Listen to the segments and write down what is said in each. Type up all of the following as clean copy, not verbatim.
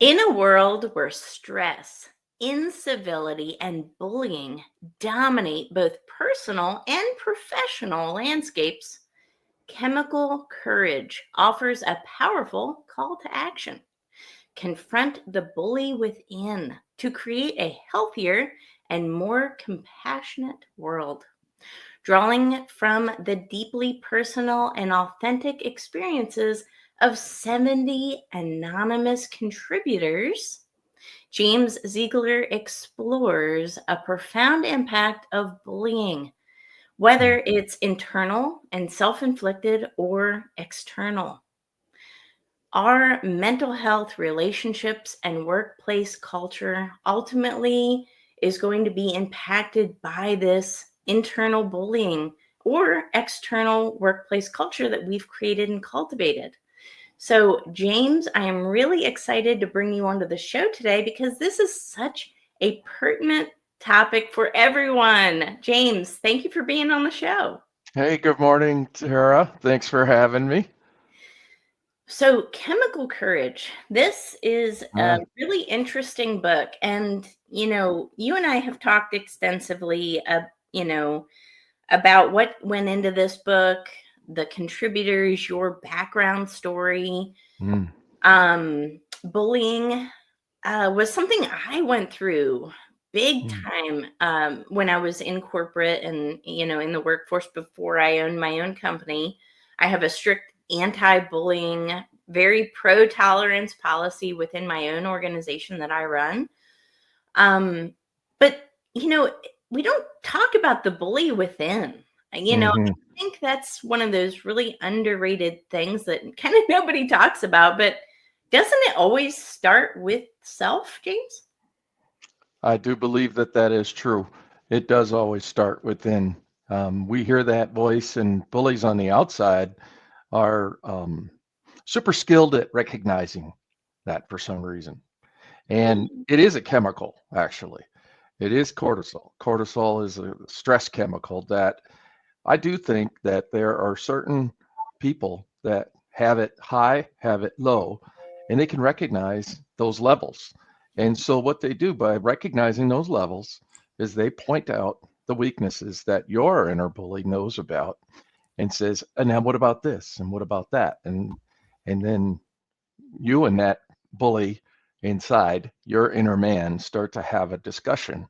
In a world where stress, incivility, and bullying dominate both personal and professional landscapes, chemical courage offers a powerful call to action. Confront the bully within to create a healthier and more compassionate world. Drawing from the deeply personal and authentic experiences of 70 anonymous contributors, James Zeigler explores a profound impact of bullying, Mm. whether it's internal and self inflicted or external. Our mental health, relationships, and workplace culture ultimately is going to be impacted by this internal bullying or external workplace culture that we've created and cultivated. So, James, I am really excited to bring you onto the show today because this is such a pertinent topic for everyone. James, thank you for being on the show. Hey, good morning, Tara. Thanks for having me. So, Chemical Courage. This is a Uh, really interesting book. And, you and I have talked extensively, about what went into this book, the contributors, your background story. mm, Bullying was something I went through big mm, time when I was in corporate and, in the workforce before I owned my own company. I have a strict anti-bullying, very pro-tolerance policy within my own organization that I run. But, we don't talk about the bully within. I mhm. think that's one of those really underrated things that kind of nobody talks about, but doesn't it always start with self, James? I do believe that that is true. It does always start within. We hear that voice, and bullies on the outside are super skilled at recognizing that for some reason. And Mm. it is a chemical, actually. It is cortisol. Cortisol is a stress chemical that I do think that there are certain people that have it high, have it low, and they can recognize those levels. And so what they do by recognizing those levels is they point out the weaknesses that your inner bully knows about and says, and now what about this? And what about that? And then you and that bully inside, your inner man, start to have a discussion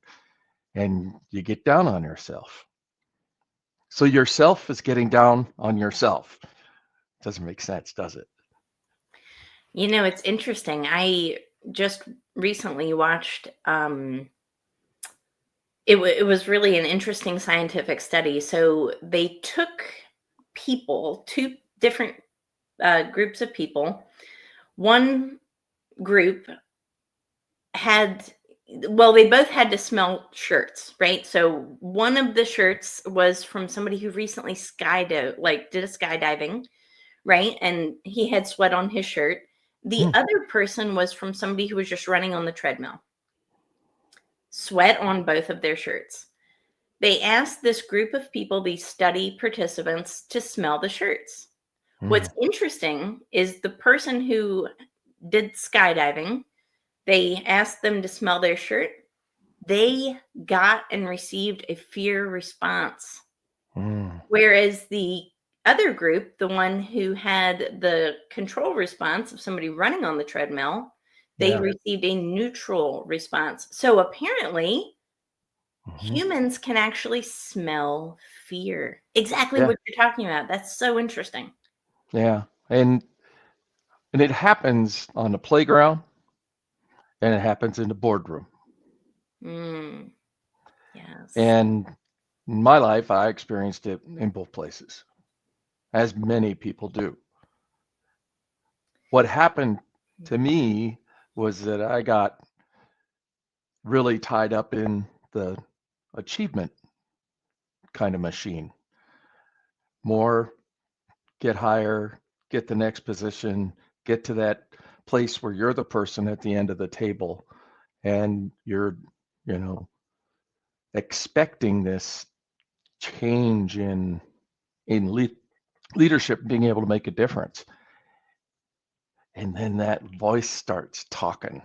and you get down on yourself. So yourself is getting down on yourself. Doesn't make sense, does it? It's interesting. I just recently watched it was really an interesting scientific study. So they took people, two different groups of people. One group had, well, they both had to smell shirts, right? So one of the shirts was from somebody who recently skydove, like did a skydiving, right? And he had sweat on his shirt. The Hmm. other person was from somebody who was just running on the treadmill, sweat on both of their shirts. They asked this group of people, these study participants, to smell the shirts. Hmm. What's interesting is the person who did skydiving, they asked them to smell their shirt. They got and received a fear response. Hmm. Whereas the other group, the one who had the control response of somebody running on the treadmill, they Yeah. received a neutral response. So apparently, Hmm. humans can actually smell fear. Exactly Yeah. what you're talking about. That's so interesting. Yeah. And it happens on the playground and it happens in the boardroom. Mm, yes. And in my life, I experienced it in both places, as many people do. What happened to me was that I got really tied up in the achievement kind of machine. More, get higher, get the next position, get to that place where you're the person at the end of the table and you're, you know, expecting this change in leadership being able to make a difference. And then that voice starts talking.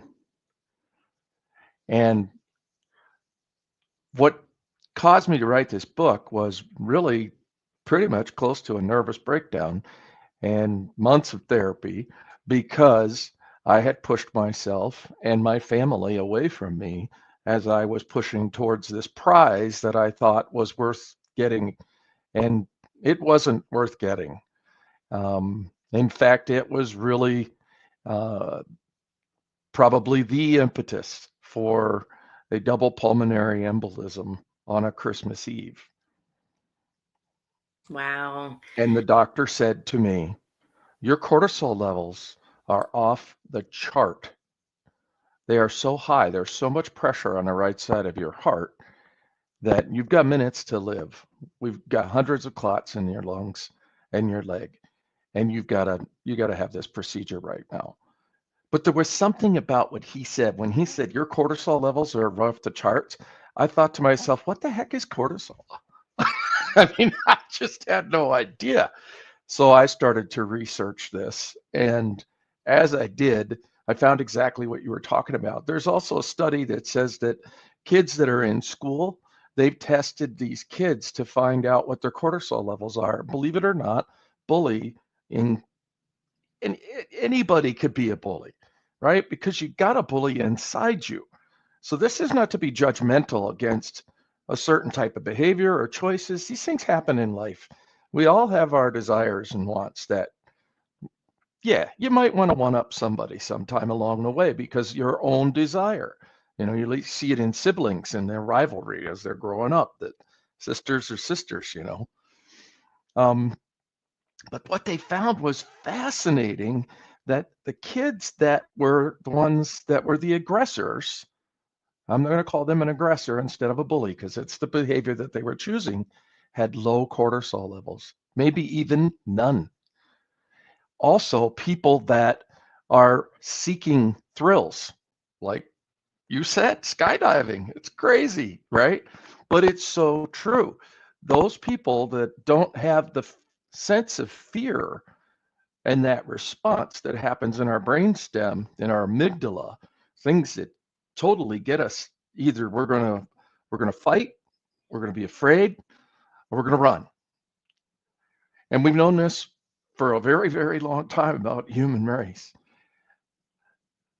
And what caused me to write this book was really pretty much close to a nervous breakdown and months of therapy because I had pushed myself and my family away from me as I was pushing towards this prize that I thought was worth getting, and it wasn't worth getting. In fact, it was really uh, probably the impetus for a double pulmonary embolism on a Christmas Eve. Wow. And the doctor said to me, your cortisol levels are off the chart. They are so high, there's so much pressure on the right side of your heart that you've got minutes to live. We've got hundreds of clots in your lungs and your leg, and you got to have this procedure right now. But there was something about what he said. When he said your cortisol levels are off the charts, I thought to myself, what the heck is cortisol? I mean, I just had no idea. So I started to research this. And as I did, I found exactly what you were talking about. There's also a study that says that kids that are in school, they've tested these kids to find out what their cortisol levels are. Believe it or not, bully in and anybody could be a bully, right? Because you got a bully inside you. So this is not to be judgmental against a certain type of behavior or choices. These things happen in life. We all have our desires and wants that, yeah, you might want to one up somebody sometime along the way because your own desire. You see it in siblings and their rivalry as they're growing up, that sisters are sisters. Um, but what they found was fascinating, that the kids that were the ones that were the aggressors, I'm going to call them an aggressor instead of a bully because it's the behavior that they were choosing, had low cortisol levels, maybe even none. Also, people that are seeking thrills, like you said, skydiving. It's crazy, right? But it's so true. Those people that don't have the sense of fear and that response that happens in our brainstem, in our amygdala, things that totally get us, either we're gonna fight, we're gonna be afraid, or we're gonna run. And we've known this for a very, very long time about human race.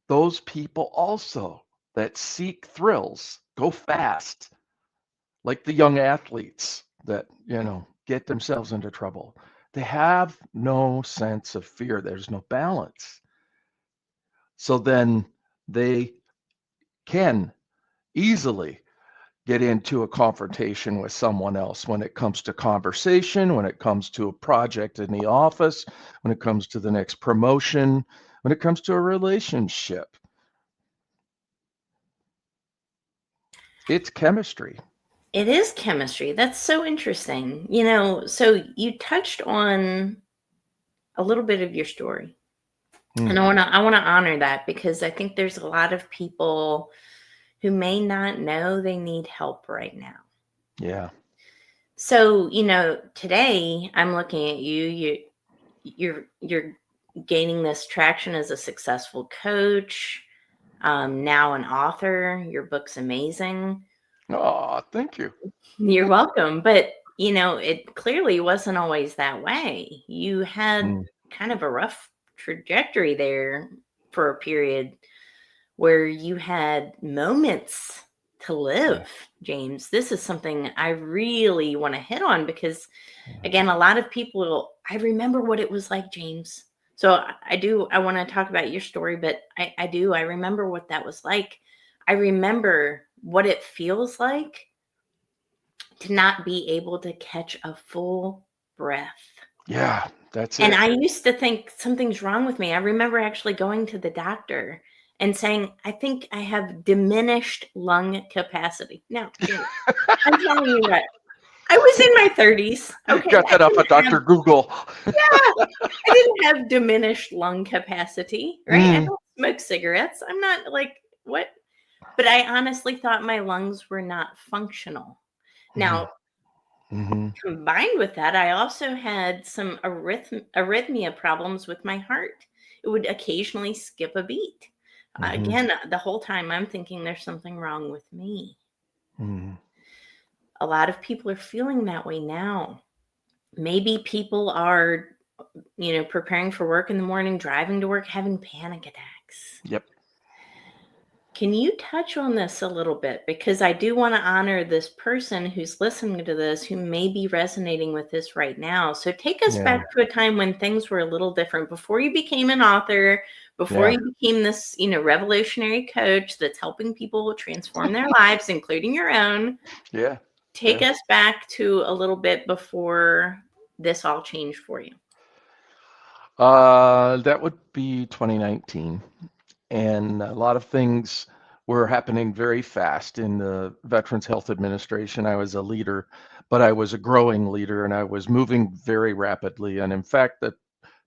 Those people also that seek thrills go fast, like the young athletes that get themselves into trouble. They have no sense of fear. There's no balance. So then they can easily get into a confrontation with someone else when it comes to conversation, when it comes to a project in the office, when it comes to the next promotion, when it comes to a relationship. It's chemistry. It is chemistry. That's so interesting. So you touched on a little bit of your story. And I want to honor that because I think there's a lot of people who may not know they need help right now. Yeah. So, today I'm looking at you're gaining this traction as a successful coach, now an author. Your book's amazing. Oh, thank you. You're welcome. But, it clearly wasn't always that way. You had kind of a rough trajectory there for a period where you had moments to live, James. This is something I really want to hit on because, again, a lot of people, I remember what it was like, James. So I want to talk about your story, but I remember what that was like. I remember what it feels like to not be able to catch a full breath. Yeah, that's And it. I used to think something's wrong with me. I remember actually going to the doctor and saying, I think I have diminished lung capacity. Now, James, I'm telling you what, I was in my 30s. Okay. Got that off of Dr. Google. Yeah, I didn't have diminished lung capacity, right? I don't smoke cigarettes. I'm not like, what? But I honestly thought my lungs were not functional. Now, combined with that, I also had some arrhythmia problems with my heart. It would occasionally skip a beat. Mm-hmm. Again, the whole time I'm thinking there's something wrong with me. Mm-hmm. A lot of people are feeling that way now. Maybe people are, preparing for work in the morning, driving to work, having panic attacks. Yep. Can you touch on this a little bit? Because I do want to honor this person who's listening to this, who may be resonating with this right now. So take us Yeah. back to a time when things were a little different, before you became an author, before Yeah. you became this, revolutionary coach that's helping people transform their lives, including your own. Yeah. Take Yeah. us back to a little bit before this all changed for you. That would be 2019. And a lot of things were happening very fast in the Veterans Health Administration. I was a leader, but I was a growing leader and I was moving very rapidly. And in fact, the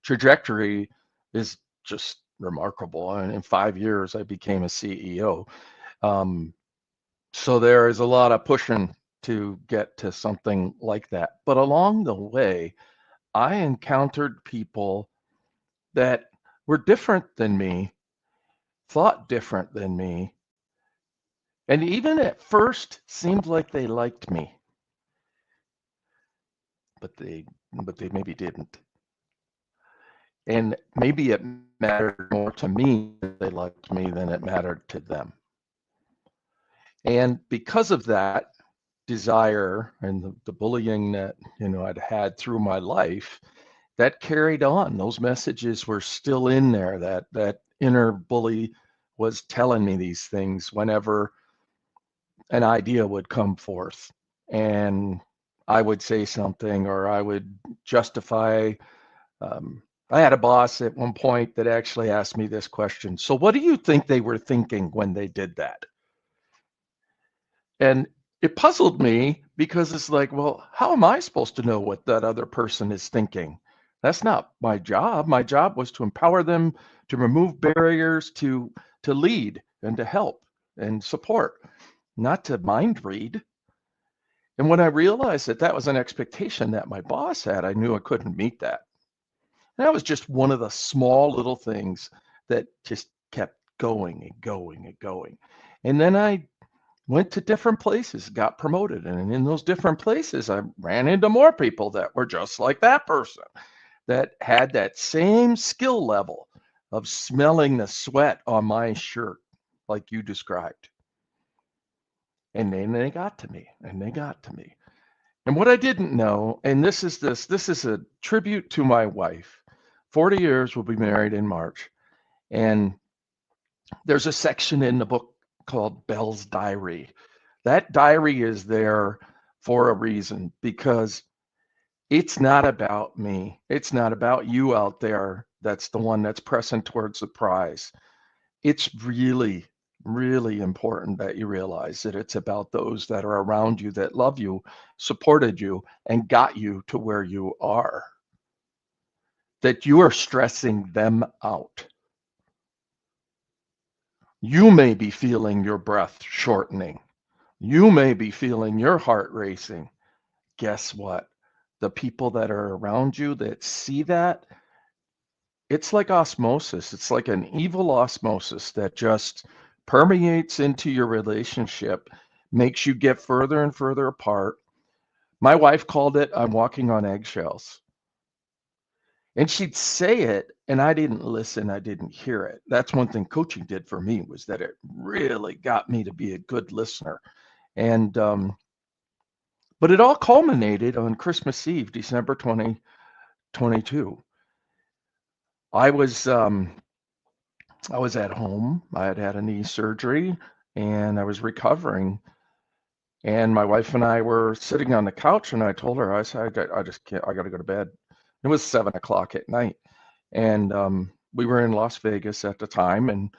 trajectory is just remarkable. And in 5 years, I became a CEO. Um, so there is a lot of pushing to get to something like that. But along the way, I encountered people that were different than me, thought different than me, and even at first seemed like they liked me, but they maybe didn't. And maybe it mattered more to me that they liked me than it mattered to them. And because of that desire and the bullying that I'd had through my life, that carried on. Those messages were still in there. That inner bully was telling me these things whenever an idea would come forth, and I would say something or I would justify. Um, I had a boss at one point that actually asked me this question. So, what do you think they were thinking when they did that? And it puzzled me because it's like, well, how am I supposed to know what that other person is thinking? That's not my job. My job was to empower them, to remove barriers, to lead and to help and support, not to mind read. And when I realized that that was an expectation that my boss had, I knew I couldn't meet that. And that was just one of the small little things that just kept going and going and going. And then I went to different places, got promoted. And in those different places, I ran into more people that were just like that person, that had that same skill level of smelling the sweat on my shirt, like you described. And then they got to me, and they got to me. And what I didn't know, and this is a tribute to my wife. 40 years, we'll be married in March. And there's a section in the book called Belle's Diary. That diary is there for a reason, because it's not about me. It's not about you out there that's the one that's pressing towards the prize. It's really, really important that you realize that it's about those that are around you, that love you, supported you, and got you to where you are. That you are stressing them out. You may be feeling your breath shortening. You may be feeling your heart racing. Guess what? The people that are around you that see that, it's like osmosis. It's like an evil osmosis that just permeates into your relationship, makes you get further and further apart. My wife called it, I'm walking on eggshells. And she'd say it, and I didn't listen. I didn't hear it. That's one thing coaching did for me, was that it really got me to be a good listener. And, but it all culminated on Christmas Eve, December 2022. I was I was at home. I had had a knee surgery and I was recovering. And my wife and I were sitting on the couch, and I told her, I said, I just can't, I got to go to bed. It was 7 o'clock at night. And we were in Las Vegas at the time. And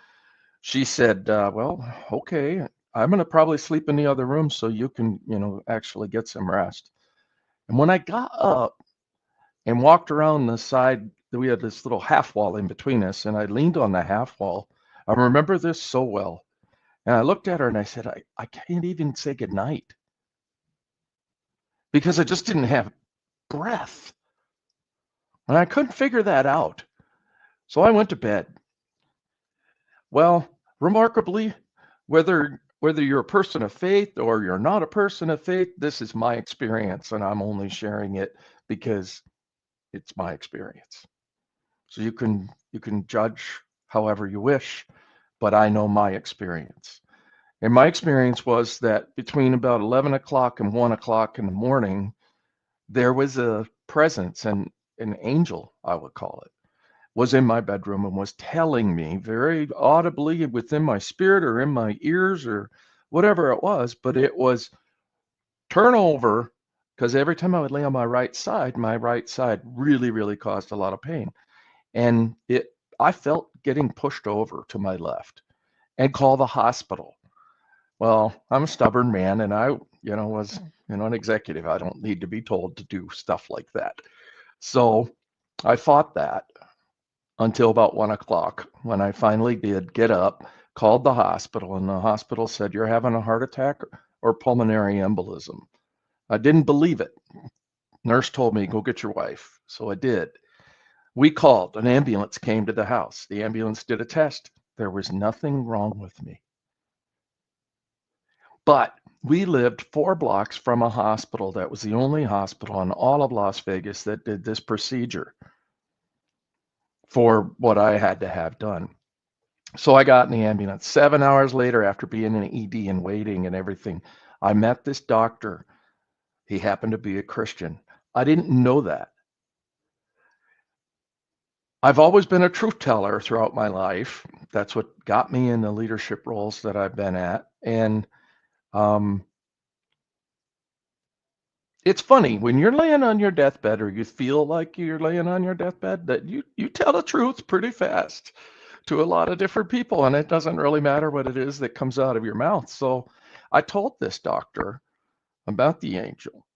she said, well, okay, I'm going to probably sleep in the other room so you can, actually get some rest. And when I got up and walked around the side, we had this little half wall in between us, and I leaned on the half wall. I remember this so well. And I looked at her and I said, I can't even say goodnight because I just didn't have breath. And I couldn't figure that out. So I went to bed. Well, remarkably, whether you're a person of faith or you're not a person of faith, this is my experience, and I'm only sharing it because it's my experience. So you can judge however you wish, but I know my experience. And my experience was that between about 11 o'clock and 1 o'clock in the morning, there was a presence, and an angel, I would call it, was in my bedroom and was telling me very audibly within my spirit or in my ears or whatever it was, but it was turn over, because every time I would lay on my right side really, really caused a lot of pain. And I felt getting pushed over to my left and call the hospital. Well, I'm a stubborn man, and I, was, an executive. I don't need to be told to do stuff like that. So I fought that until about 1 o'clock when I finally did get up, called the hospital, and the hospital said, "You're having a heart attack or pulmonary embolism." I didn't believe it. Nurse told me, "Go get your wife." So I did. We called, an ambulance came to the house. The ambulance did a test. There was nothing wrong with me. But we lived 4 blocks from a hospital that was the only hospital in all of Las Vegas that did this procedure for what I had to have done. So I got in the ambulance. 7 hours later, after being in ED and waiting and everything, I met this doctor. He happened to be a Christian. I didn't know that. I've always been a truth teller throughout my life. That's what got me in the leadership roles that I've been at. And um, it's funny when you're laying on your deathbed, or you feel like you're laying on your deathbed, that you tell the truth pretty fast to a lot of different people, and it doesn't really matter what it is that comes out of your mouth. So I told this doctor about the angel.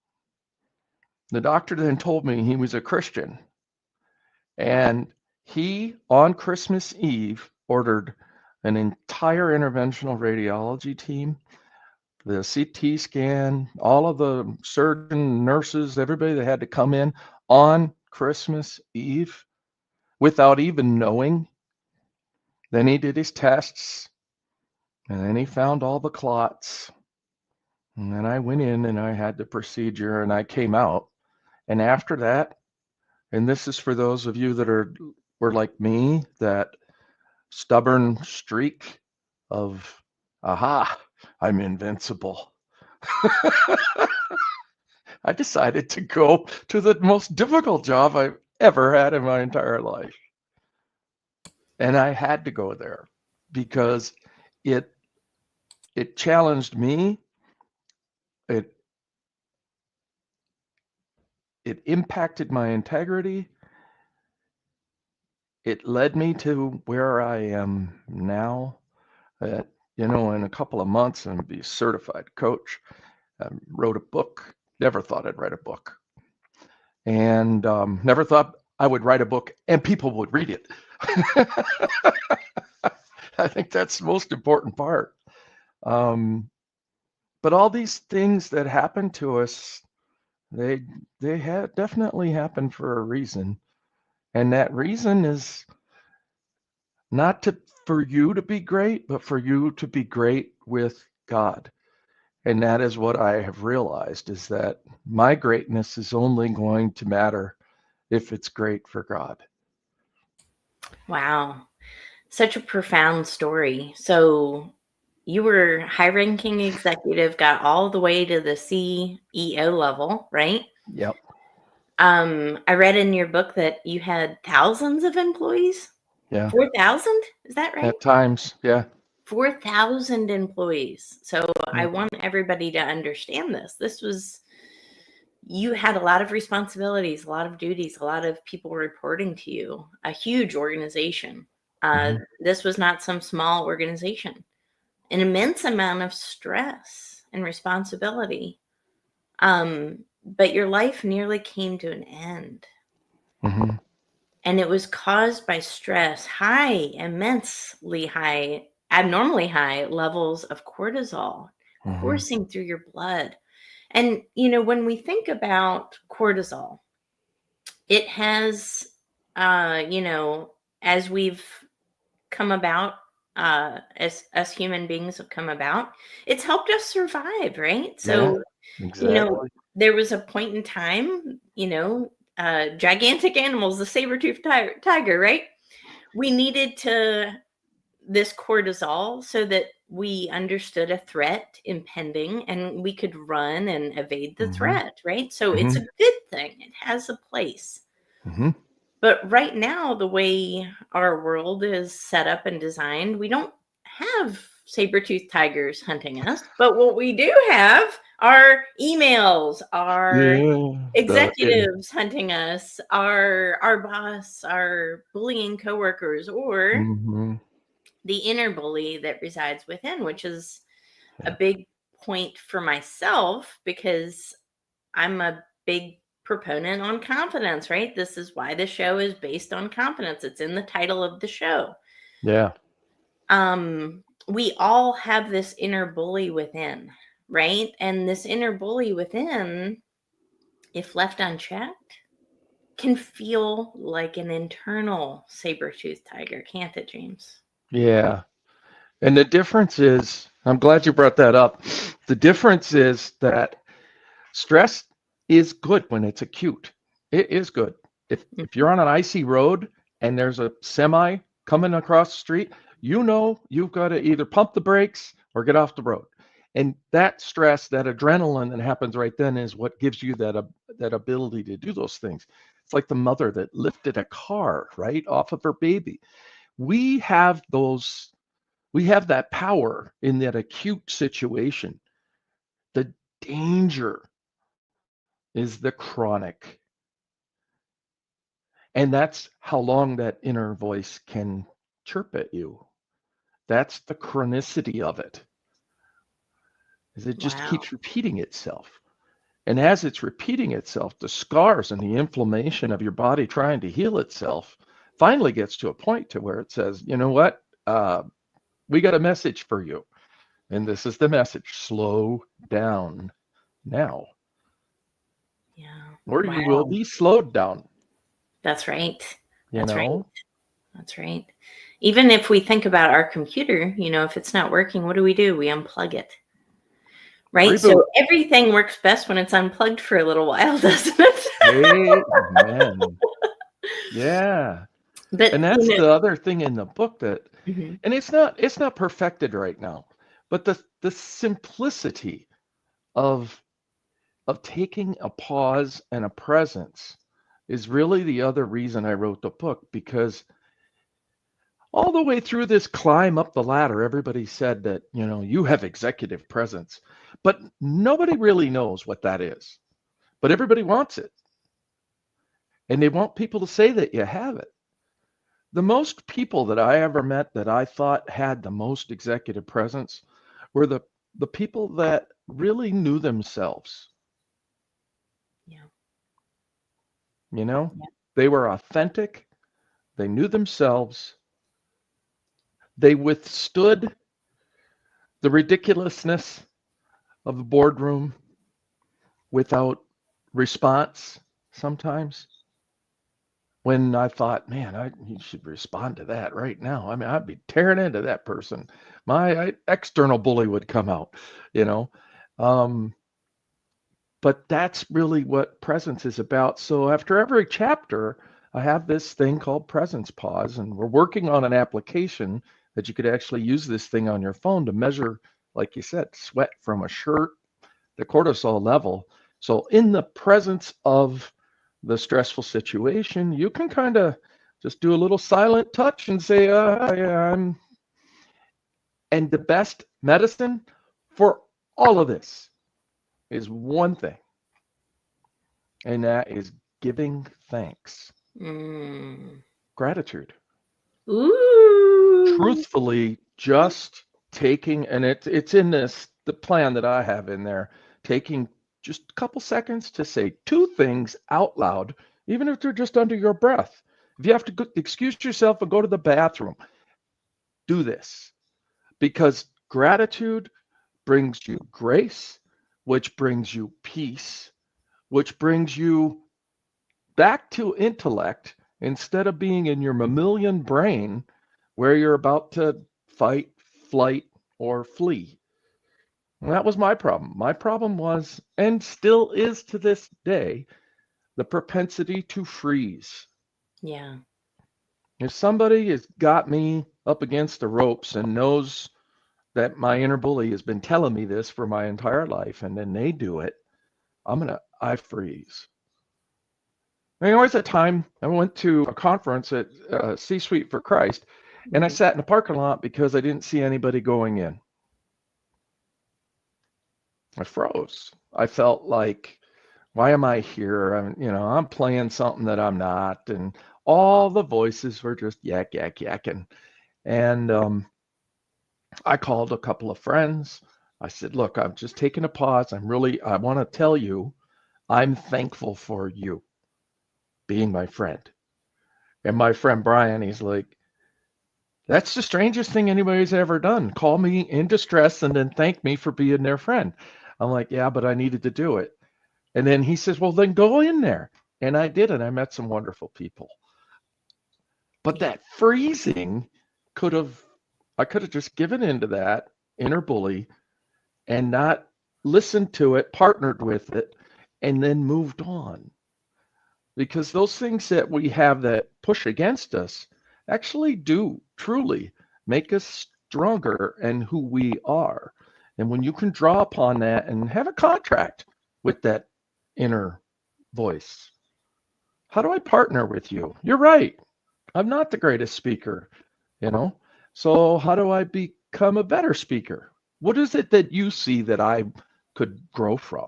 The doctor then told me he was a Christian, and he, on Christmas Eve, ordered an entire interventional radiology team, the CT scan, all of the surgeon, nurses, everybody that had to come in on Christmas Eve without even knowing. Then he did his tests, and then he found all the clots. And then I went in and I had the procedure and I came out. And after that, and this is for those of you that were like me, that stubborn streak of, aha, I'm invincible. I decided to go to the most difficult job I've ever had in my entire life. And I had to go there because it challenged me. It it impacted my integrity. It led me to where I am now. In a couple of months, I'm going to be a certified coach. I wrote a book. Never thought I'd write a book, and never thought I would write a book and people would read it. I think that's the most important part. But all these things that happen to us, they have definitely happened for a reason, and that reason is not for you to be great, but for you to be great with God. And that is what I have realized, is that my greatness is only going to matter if it's great for God. Wow. Such a profound story. So you were high-ranking executive, got all the way to the CEO level, right? Yep. I read in your book that you had thousands of employees. Yeah. 4,000? Is that right? At times, yeah. 4,000 employees. So I Yep. want everybody to understand this. You had a lot of responsibilities, a lot of duties, a lot of people reporting to you, a huge organization. This was not some small organization. An immense amount of stress and responsibility. But your life nearly came to an end. Mm-hmm. And it was caused by stress, immensely high, abnormally high levels of cortisol coursing through your blood. And, when we think about cortisol, it has, as we've come about, as human beings have come about, it's helped us survive, right? Yeah, So, exactly. there was a point in time, gigantic animals, the saber-toothed tiger, right? We needed this cortisol so that we understood a threat impending and we could run and evade the Hmm. threat, right? So it's Hmm. a good thing. It has a place. Hmm. But right now, the way our world is set up and designed, we don't have saber-toothed tigers hunting us. But what we do have are emails, our Yeah. executives hunting us, our boss, our bullying coworkers, or Hmm. the inner bully that resides within, which is a Yeah. big point for myself because I'm a big proponent on confidence, right? This is why the show is based on confidence. It's in the title of the show. Yeah. We all have this inner bully within, right? And this inner bully within, if left unchecked, can feel like an internal saber-toothed tiger, can't it, James? Yeah. And the difference is, I'm glad you brought that up. The difference is that stress is good when it's acute. It is good. If you're on an icy road and there's a semi coming across the street, you know you've got to either pump the brakes or get off the road. And that stress, that adrenaline that happens right then is what gives you that ability to do those things. It's like the mother that lifted a car right off of her baby. We have those we have that power in that acute situation. The danger is the chronic. And that's how long that inner voice can chirp at you. That's the chronicity of it. Is it just Wow. keeps repeating itself. And as it's repeating itself, the scars and the inflammation of your body trying to heal itself finally gets to a point to where it says, you know what? We got a message for you. And this is the message. Slow down now, Yeah. or you will Wow. be slowed down, That's right. you That's right. know? That's right. Even if we think about our computer, if it's not working, what do? We unplug it, right? Reboot. So everything works best when it's unplugged for a little while, doesn't it? Amen. Yeah. But And that's the other thing in the book that, mhm. and it's not perfected right now, but the simplicity of taking a pause and a presence is really the other reason I wrote the book, because all the way through this climb up the ladder, everybody said that, you have executive presence, but nobody really knows what that is. But everybody wants it, and they want people to say that you have it. The most people that I ever met that I thought had the most executive presence were the people that really knew themselves. Yeah. You know, Yeah. they were authentic, they knew themselves, they withstood the ridiculousness of the boardroom without response sometimes. When I thought, man, you should respond to that right now. I mean, I'd be tearing into that person. My external bully would come out, you know. Um, but that's really what presence is about. So after every chapter, I have this thing called Presence Pause, and we're working on an application that you could actually use this thing on your phone to measure, like you said, sweat from a shirt, the cortisol level. So in the presence of the stressful situation, you can kind of just do a little silent touch and say, yeah, I'm. And the best medicine for all of this is one thing, and that is giving thanks, Mm. gratitude. Ooh. Truthfully, just taking, and it's in the plan that I have in there, taking just a couple seconds to say two things out loud, even if they're just under your breath. If you have to excuse yourself and go to the bathroom, do this, because gratitude brings you grace, which brings you peace, which brings you back to intellect, instead of being in your mammalian brain where you're about to fight, flight, or flee. And that was my problem. My problem was, and still is to this day, the propensity to freeze. Yeah. If somebody has got me up against the ropes and knows that my inner bully has been telling me this for my entire life, and then they do it, I freeze. I mean, there was a time I went to a conference at C-Suite for Christ, and I Mhm. sat in the parking lot because I didn't see anybody going in. I froze. I felt like, why am I here? I'm playing something that I'm not, and all the voices were just yakking. And I called a couple of friends. I said, look, I'm just taking a pause. I want to tell you, I'm thankful for you being my friend. And my friend Brian, he's like, that's the strangest thing anybody's ever done. Call me in distress and then thank me for being their friend. I'm like, yeah, but I needed to do it. And then he says, well, then go in there. And I did, and I met some wonderful people. But Yeah. that freezing could have, I could have just given into that inner bully and not listened to it, partnered with it, and then moved on. Because those things that we have that push against us actually do truly make us stronger and who we are. And when you can draw upon that and have a contract with that inner voice, how do I partner with you? You're right. I'm not the greatest speaker, you know? So how do I become a better speaker? What is it that you see that I could grow from?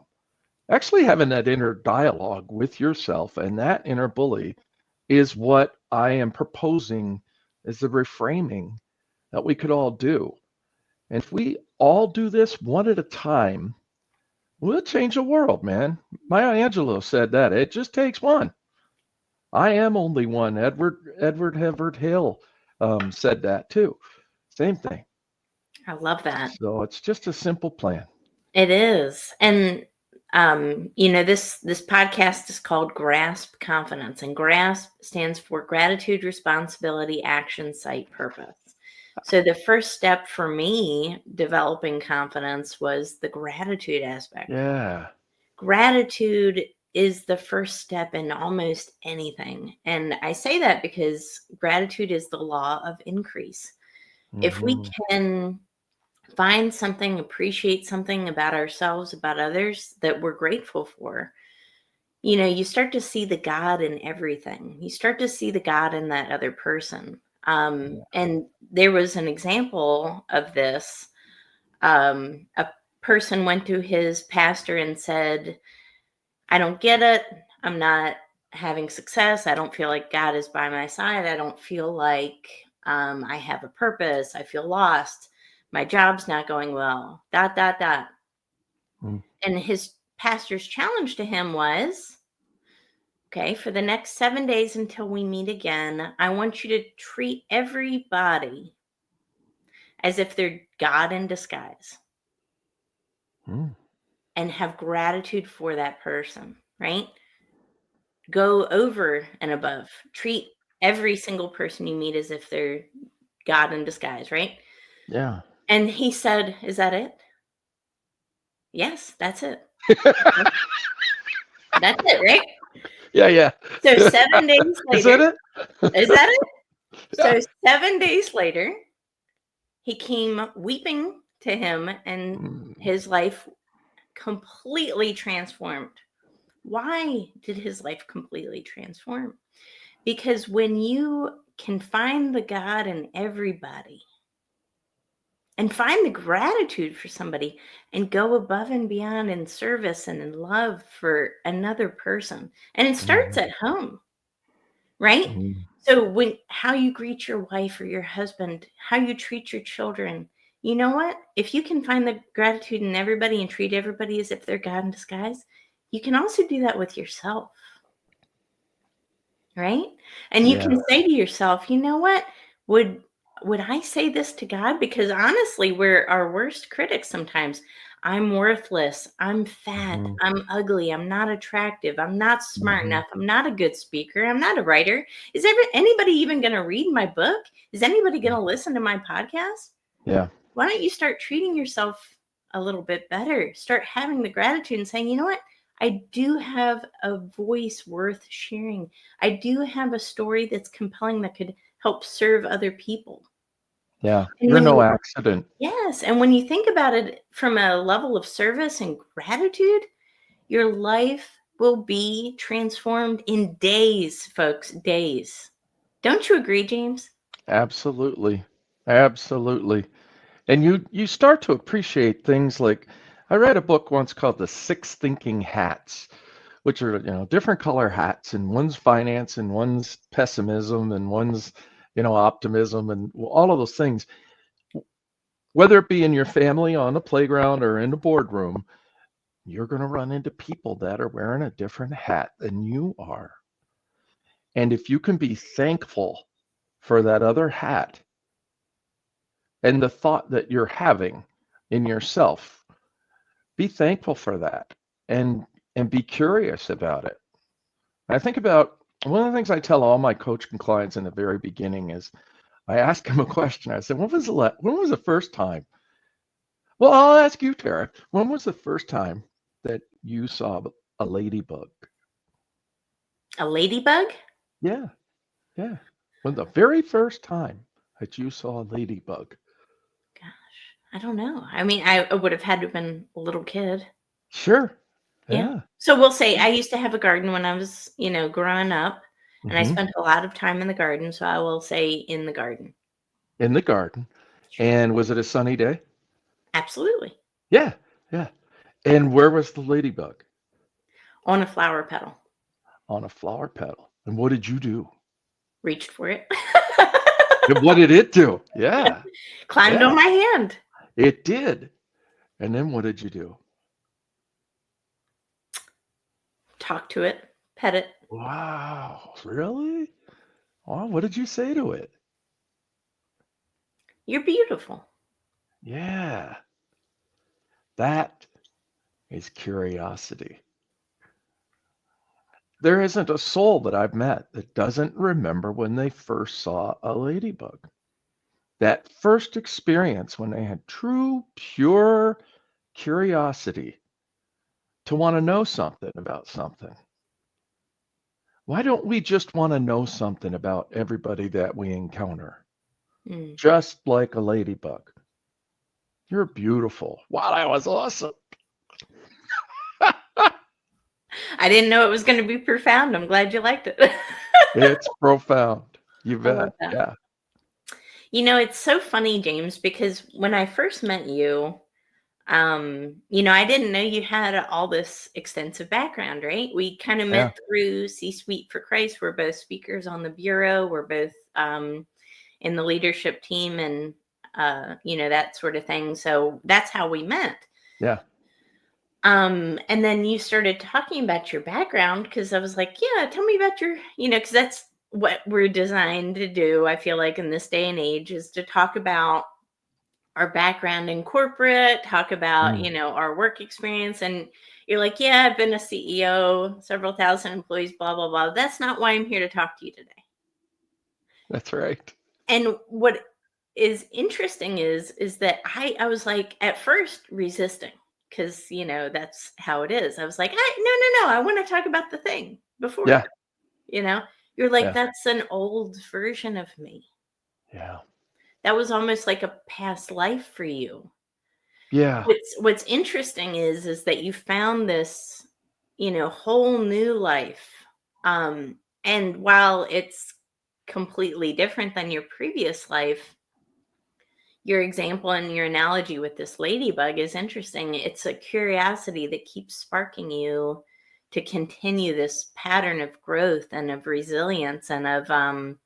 Actually having that inner dialogue with yourself and that inner bully is what I am proposing as the reframing that we could all do. And if we all do this one at a time, we'll change the world, man. Maya Angelou said that. It just takes one. I am only one. Edward Hale said that too. Same thing. I love that. So it's just a simple plan. It is. And this podcast is called Grasp Confidence, and GRASP stands for gratitude, responsibility, action, sight, purpose. So the first step for me developing confidence was the gratitude aspect. Yeah. Gratitude is the first step in almost anything. And I say that because gratitude is the law of increase. If we Mm-hmm. can find something, appreciate something about ourselves, about others that we're grateful for, you start to see the God in everything. You start to see the God in that other person. And there was an example of this. A person went to his pastor and said, I don't get it. I'm not having success. I don't feel like God is by my side. I don't feel like I have a purpose. I feel lost. My job's not going well. ... Mm. And his pastor's challenge to him was, okay, for the next 7 days until we meet again, I want you to treat everybody as if they're God in disguise Mm. and have gratitude for that person, right? Go over and above. Treat every single person you meet as if they're God in disguise, right? Yeah. And he said, is that it? Yes, that's it. That's it, right? Yeah. So 7 days Is that later, it? is that it? Yeah. So 7 days later, he came weeping to him, and Mm. his life completely transformed. Why did his life completely transform? Because when you can find the God in everybody and find the gratitude for somebody and go above and beyond in service and in love for another person, and it starts Mhm. at home, right? Mhm. So how you greet your wife or your husband, how you treat your children, you know what? If you can find the gratitude in everybody and treat everybody as if they're God in disguise, you can also do that with yourself, right? And you Yeah. can say to yourself, you know what? Would I say this to God? Because honestly, we're our worst critics sometimes. I'm worthless, I'm fat, Mm-hmm. I'm ugly, I'm not attractive, I'm not smart Mm-hmm. enough, I'm not a good speaker, I'm not a writer. Is anybody even going to read my book? Is anybody going to listen to my podcast? Yeah. Why don't you start treating yourself a little bit better? Start having the gratitude and saying, you know what? I do have a voice worth sharing. I do have a story that's compelling that could help serve other people. Yeah. And You're when no you accident. Yes, and when you think about it from a level of service and gratitude, your life will be transformed in days, folks, days. Don't you agree, James? Absolutely. Absolutely. And you start to appreciate things like I read a book once called The Six Thinking Hats, which are, different color hats, and one's finance and one's pessimism and one's, optimism and all of those things. Whether it be in your family, on the playground, or in the boardroom, you're going to run into people that are wearing a different hat than you are. And if you can be thankful for that other hat and the thought that you're having in yourself, be thankful for that and and be curious about it. I think about one of the things I tell all my coaching clients in the very beginning is I ask them a question. I said, when was the first time? Well, I'll ask you, Tara. When was the first time that you saw a ladybug? A ladybug? Yeah, yeah. When the very first time that you saw a ladybug? Gosh, I don't know. I mean, I would have had to have been a little kid. Sure. Yeah. Yeah. So we'll say I used to have a garden when I was, growing up, and I Hmm. spent a lot of time in the garden. So I will say in the garden. In the garden. Sure. And was it a sunny day? Absolutely. Yeah, yeah. And where was the ladybug? On a flower petal. On a flower petal. And what did you do? Reached for it. And what did it do? Yeah, Climbed on yeah, my hand. it did. And then what did you do? Talk to it. Pet it. Wow, really? Oh, what did you say to it? You're beautiful. Yeah, that is curiosity. There isn't a soul that I've met that doesn't remember when they first saw a ladybug. That first experience when they had true, pure curiosity to want to know something about something. Why don't we just want to know something about everybody that we encounter? Mm. Just like a ladybug. You're beautiful. Wow, that was awesome. I didn't know it was going to be profound. I'm glad you liked it. It's profound. You I love bet. that. Yeah. It's so funny, James, because when I first met you, I didn't know you had all this extensive background, right? We kind of Yeah. met through C-Suite for Christ. We're both speakers on the bureau. We're both in the leadership team and, that sort of thing. So that's how we met. Yeah. And then you started talking about your background because I was like, yeah, tell me about your, because that's what we're designed to do. I feel like in this day and age is to talk about our background in corporate, talk about, Mm, our work experience. And you're like, yeah, I've been a CEO, several thousand employees, blah, blah, blah. That's not why I'm here to talk to you today. that's right. And what is interesting is that I was like at first resisting because that's how it is. I was like, no, I want to talk about the thing before Yeah. that. You know, you're like, Yeah. that's an old version of me. Yeah. That was almost like a past life for you. Yeah. What's interesting is that you found this, whole new life. And while it's completely different than your previous life, your example and your analogy with this ladybug is interesting. It's a curiosity that keeps sparking you to continue this pattern of growth and of resilience and of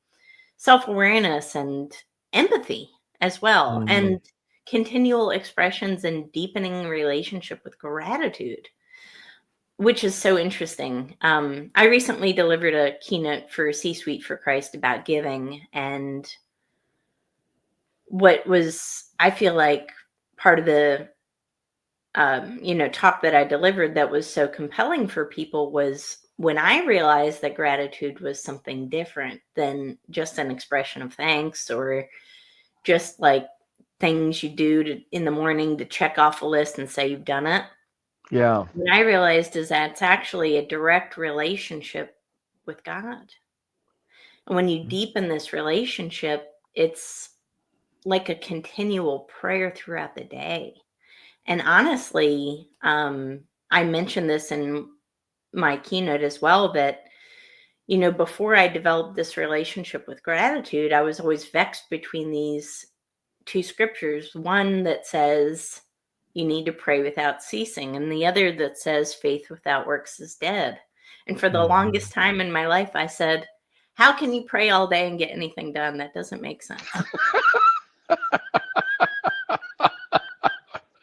self-awareness and empathy as well, Mm, and continual expressions and deepening relationship with gratitude, which is so interesting. I recently delivered a keynote for C-Suite for Christ about giving, and what was, I feel like, part of the talk that I delivered that was so compelling for people was when I realized that gratitude was something different than just an expression of thanks or just like things you do in the morning to check off a list and say you've done it. Yeah. What I realized is that it's actually a direct relationship with God. And when you deepen this relationship, it's like a continual prayer throughout the day. And honestly, I mentioned this in my keynote as well that, before I developed this relationship with gratitude, I was always vexed between these two scriptures. One that says you need to pray without ceasing, and the other that says faith without works is dead. And for the longest time in my life, I said, how can you pray all day and get anything done? That doesn't make sense.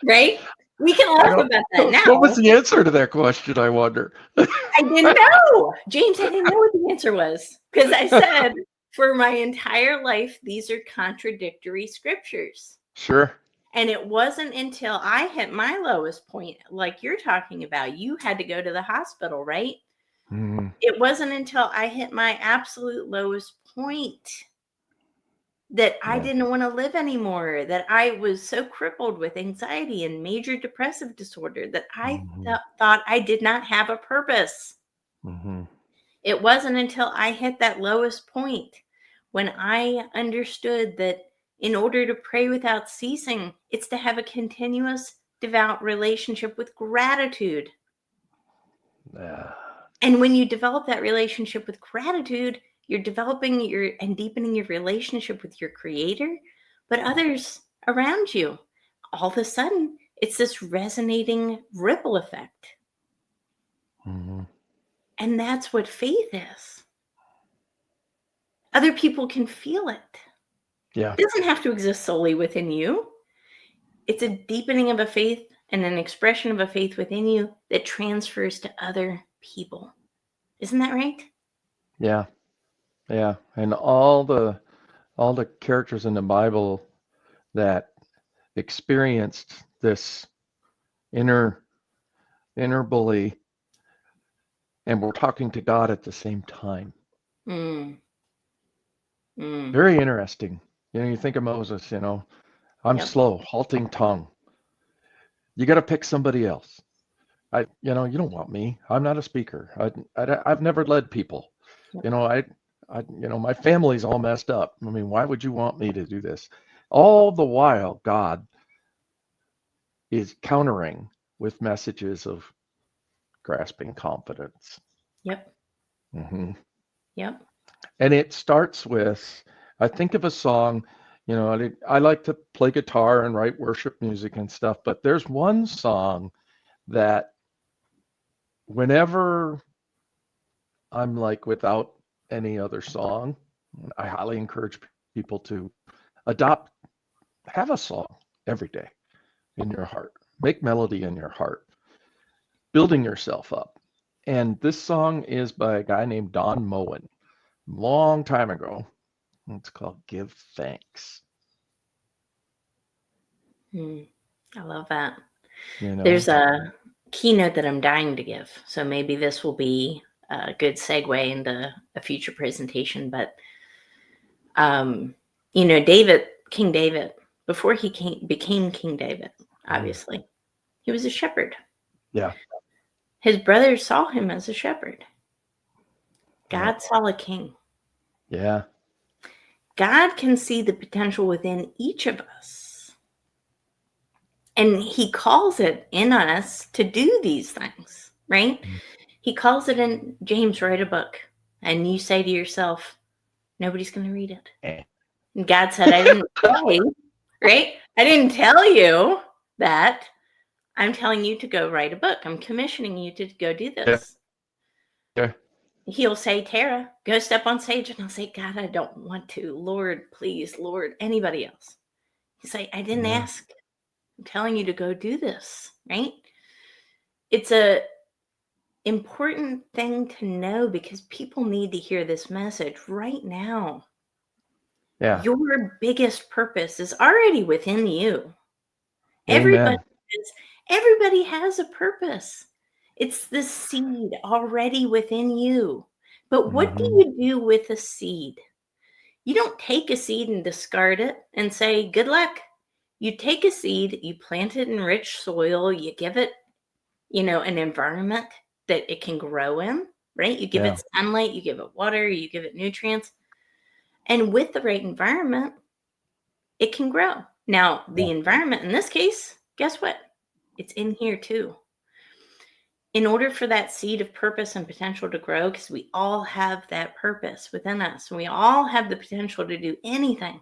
Right? We can laugh about that now. What was the answer to that question, I wonder? I didn't know. James, I didn't know what the answer was. Because I said, for my entire life, these are contradictory scriptures. Sure. And it wasn't until I hit my lowest point, like you're talking about, you had to go to the hospital, right? Mm. It wasn't until I hit my absolute lowest point that I didn't want to live anymore, that I was so crippled with anxiety and major depressive disorder that I thought I did not have a purpose. Mm-hmm. It wasn't until I hit that lowest point when I understood that in order to pray without ceasing, it's to have a continuous, devout relationship with gratitude. Yeah. And when you develop that relationship with gratitude, you're developing and deepening your relationship with your creator, but others around you. All of a sudden, it's this resonating ripple effect. Mm-hmm. And that's what faith is. Other people can feel it. Yeah. It doesn't have to exist solely within you. It's a deepening of a faith and an expression of a faith within you that transfers to other people. Isn't that right? Yeah. Yeah. And all the characters in the Bible that experienced this inner bully and were talking to God at the same time. Very interesting. You think of Moses, I'm slow, halting tongue. You got to pick somebody else. You don't want me. I'm not a speaker. I've never led people. My family's all messed up. I mean, why would you want me to do this? All the while, God is countering with messages of grasping confidence. Yep. Mm-hmm. Yep. And it starts with, I think of a song, I like to play guitar and write worship music and stuff, but there's one song that whenever I'm like without any other song, I highly encourage people to have a song every day in your heart. Make melody in your heart, building yourself up. And this song is by a guy named Don Moen, long time ago. It's called Give Thanks. I love that. You know? There's a keynote that I'm dying to give. So maybe this will be a good segue into a future presentation. But, King David, before he became King David, obviously, he was a shepherd. Yeah. His brothers saw him as a shepherd. God saw a king. Yeah. God can see the potential within each of us. And he calls it in us to do these things, right? He calls it in James, write a book. And you say to yourself, nobody's going to read it. And God said, I didn't say, right? I didn't tell you that. I'm telling you to go write a book. I'm commissioning you to go do this. Yeah. He'll say, Tara, go step on stage. And I'll say, God, I don't want to. Lord, please, Lord, anybody else. He'll say, I didn't ask. I'm telling you to go do this, right? It's a important thing to know because people need to hear this message right now. Yeah. Your biggest purpose is already within you. Everybody Everybody has a purpose. It's the seed already within you. But what do Hmm. you do with a seed? You don't take a seed and discard it and say, good luck. You take a seed, you plant it in rich soil, you give it, an environment that it can grow in, right? You give Yeah. it sunlight, you give it water, you give it nutrients. And with the right environment, it can grow. Now, Yeah. the environment in this case, guess what? It's in here too. In order for that seed of purpose and potential to grow, because we all have that purpose within us, and we all have the potential to do anything,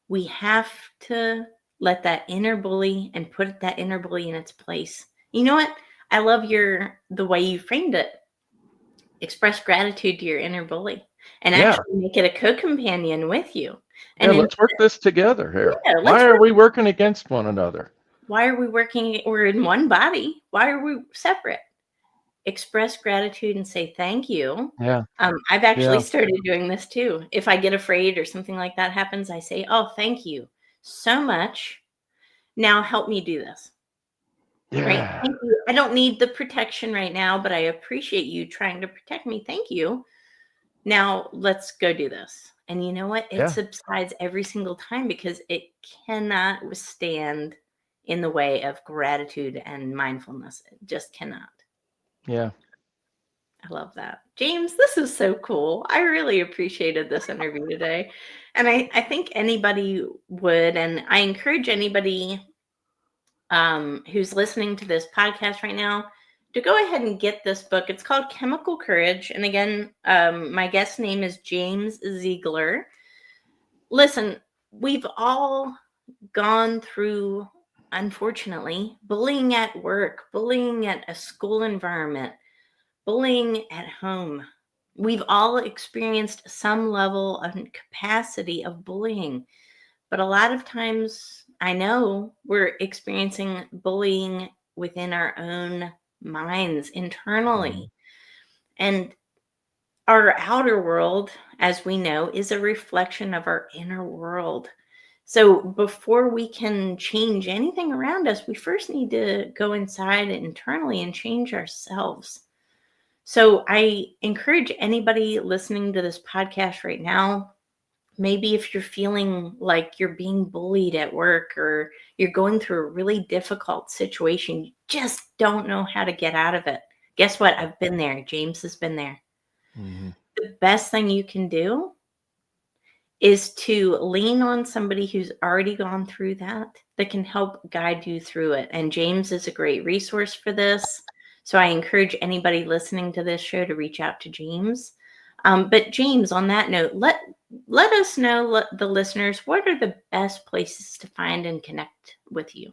we have to let that inner bully and put that inner bully in its place. You know what? I love the way you framed it. Express gratitude to your inner bully and Yeah. actually make it a co-companion with you. Yeah. And Let's work this together here. yeah, Why are we working against one another? why are we working? We're in one body. Why are we separate? Express gratitude and say thank you. Yeah. I've actually Yeah. started doing this too. If I get afraid or something like that happens, I say, oh, thank you so much. Now help me do this. Right? Yeah. Thank you. I don't need the protection right now, but I appreciate you trying to protect me. Thank you. Now let's go do this. And you know what? It Yeah. subsides every single time because it cannot withstand in the way of gratitude and mindfulness. It just cannot. Yeah. I love that. James, this is so cool. I really appreciated this interview today. And I think anybody would, and I encourage anybody who's listening to this podcast right now to go ahead and get this book. It's called Chemical Courage. And again, my guest name is James Zeigler. Listen, we've all gone through, unfortunately, bullying at work, bullying at a school environment, bullying at home. We've all experienced some level of capacity of bullying. But a lot of times, I know we're experiencing bullying within our own minds internally. Mhm. And our outer world, as we know, is a reflection of our inner world. So before we can change anything around us, we first need to go inside internally and change ourselves. So I encourage anybody listening to this podcast right now, maybe if you're feeling like you're being bullied at work or you're going through a really difficult situation, you just don't know how to get out of it. Guess what? I've been there. James has been there. Mhm. The best thing you can do is to lean on somebody who's already gone through that can help guide you through it. And James is a great resource for this. So I encourage anybody listening to this show to reach out to James. But James, on that note, let us know, the listeners, what are the best places to find and connect with you?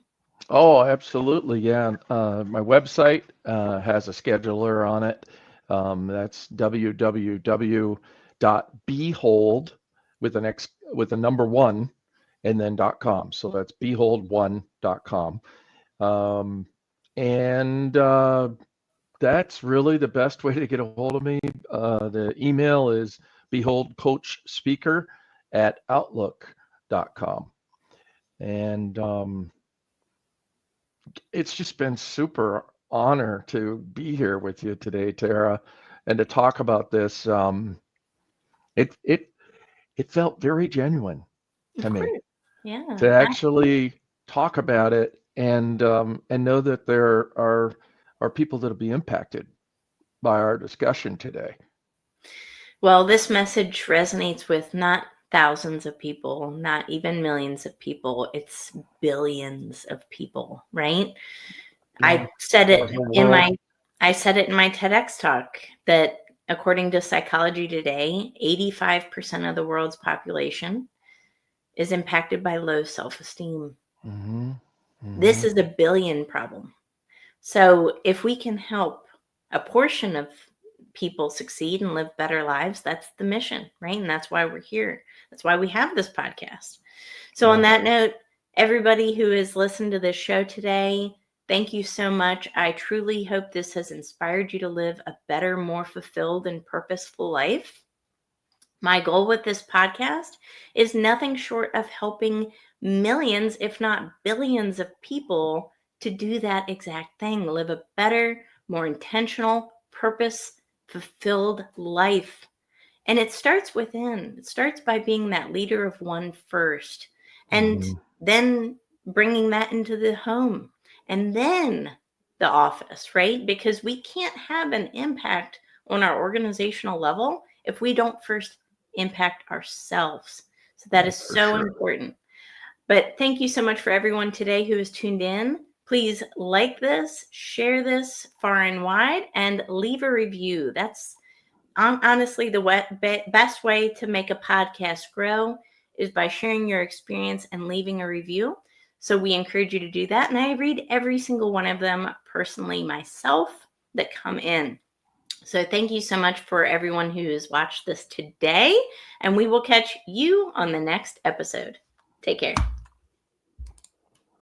Oh, absolutely. Yeah. My website has a scheduler on it. That's www.behold with an X with a number one and then .com. So that's behold1.com. Um, and that's really the best way to get a hold of me. The email is beholdcoachspeaker@outlook.com. And it's just been super honor to be here with you today, Tara, and to talk about this. It it it felt very genuine Of to me course. Yeah. to actually talk about it and know that there are people that'll be impacted by our discussion today. Well, this message resonates with not thousands of people, not even millions of people. It's billions of people, right? Yeah, our whole world. I said it in my TEDx talk that according to Psychology Today, 85% of the world's population is impacted by low self-esteem. Mm-hmm. This Mm-hmm. is a billion problem. So if we can help a portion of people succeed and live better lives, that's the mission, right? And that's why we're here. That's why we have this podcast. So on Yeah. that note, everybody who has listened to this show today, thank you so much. I truly hope this has inspired you to live a better, more fulfilled and purposeful life. My goal with this podcast is nothing short of helping millions, if not billions of people to do that exact thing, live a better, more intentional, purpose-fulfilled life. And it starts within. It starts by being that leader of one first, and then bringing that into the home, and then the office, right? Because we can't have an impact on our organizational level if we don't first impact ourselves. So that is so important. But thank you so much for everyone today who has tuned in. Please like this, share this far and wide, and leave a review. That's honestly the best way to make a podcast grow is by sharing your experience and leaving a review. So we encourage you to do that. And I read every single one of them personally myself that come in. So thank you so much for everyone who has watched this today. And we will catch you on the next episode. Take care.